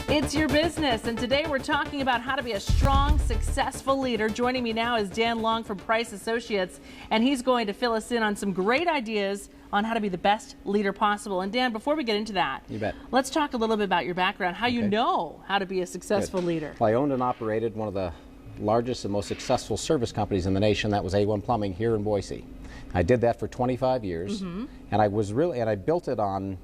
It's your business, and today we're talking about how to be a strong, successful leader. Joining me now is Dan Long from Price Associates, and he's going to fill us in on some great ideas on how to be the best leader possible. And Dan, before we get into that, you bet. Let's talk a little bit about your background, how you know how to be a successful leader. Well, I owned and operated one of the largest and most successful service companies in the nation. That was A1 Plumbing here in Boise. I did that for 25 years, and I built it on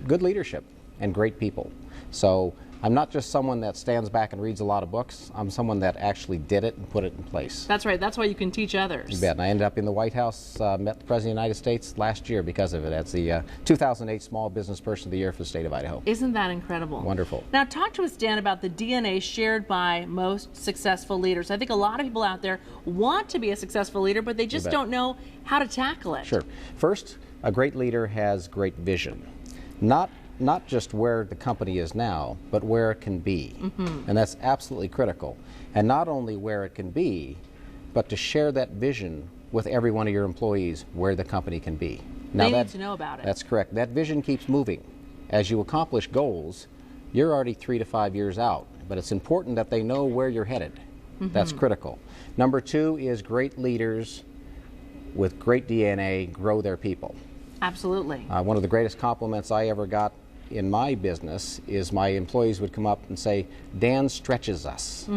good leadership and great people. So I'm not just someone that stands back and reads a lot of books. I'm someone that actually did it and put it in place. That's right. That's why you can teach others. You bet. And I ended up in the White House, met the President of the United States last year because of it as the 2008 Small Business Person of the Year for the state of Idaho. Isn't that incredible? Wonderful. Now talk to us, Dan, about the DNA shared by most successful leaders. I think a lot of people out there want to be a successful leader, but they just don't know how to tackle it. Sure. First, a great leader has great vision. Not just where the company is now, but where it can be. And that's absolutely critical. And not only where it can be, but to share that vision with every one of your employees where the company can be. Now they need to know about it. That's correct. That vision keeps moving. As you accomplish goals, you're already 3 to 5 years out, but it's important that they know where you're headed. That's critical. Number 2 is great leaders with great DNA grow their people. Absolutely. One of the greatest compliments I ever got in my business is my employees would come up and say, Dan stretches us.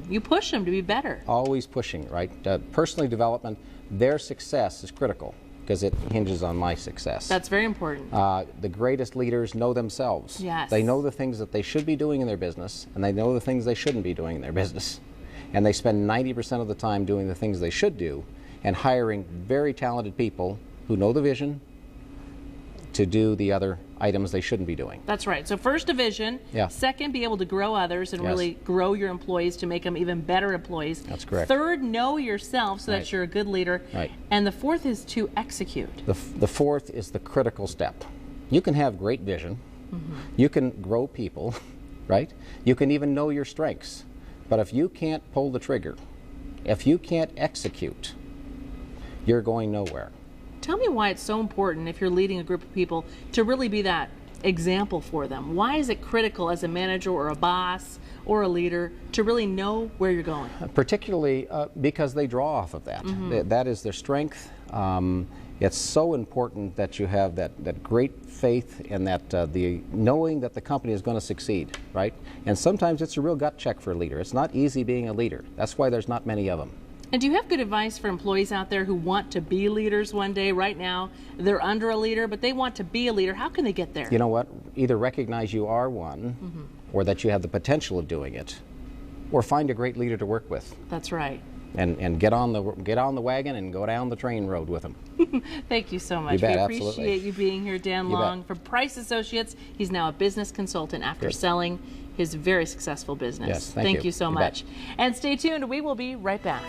You push them to be better. Always pushing, right? Personal development, their success is critical because it hinges on my success. That's very important. The greatest leaders know themselves. Yes. They know the things that they should be doing in their business, and they know the things they shouldn't be doing in their business. And they spend 90% of the time doing the things they should do and hiring very talented people who know the vision to do the other items they shouldn't be doing. That's right. So first, a vision. Second, be able to grow others and really grow your employees to make them even better employees. That's correct. Third, know yourself so that you're a good leader. And the fourth is to execute. The fourth is the critical step. You can have great vision. You can grow people, right? You can even know your strengths. But if you can't pull the trigger, if you can't execute, you're going nowhere. Tell me why it's so important, if you're leading a group of people, to really be that example for them. Why is it critical as a manager or a boss or a leader to really know where you're going? Particularly because they draw off of that. That is their strength. It's so important that you have that great faith and that the knowing that the company is going to succeed, right? And sometimes it's a real gut check for a leader. It's not easy being a leader. That's why there's not many of them. And do you have good advice for employees out there who want to be leaders one day? Right now, they're under a leader, but they want to be a leader. How can they get there? You know what? Either recognize you are one, or that you have the potential of doing it, or find a great leader to work with. That's right. And get on the wagon and go down the train road with them. Thank you so much. You bet, we appreciate you being here, Dan Long from Price Associates. He's now a business consultant after selling his very successful business. Yes, thank you so much. Bet. And stay tuned. We will be right back.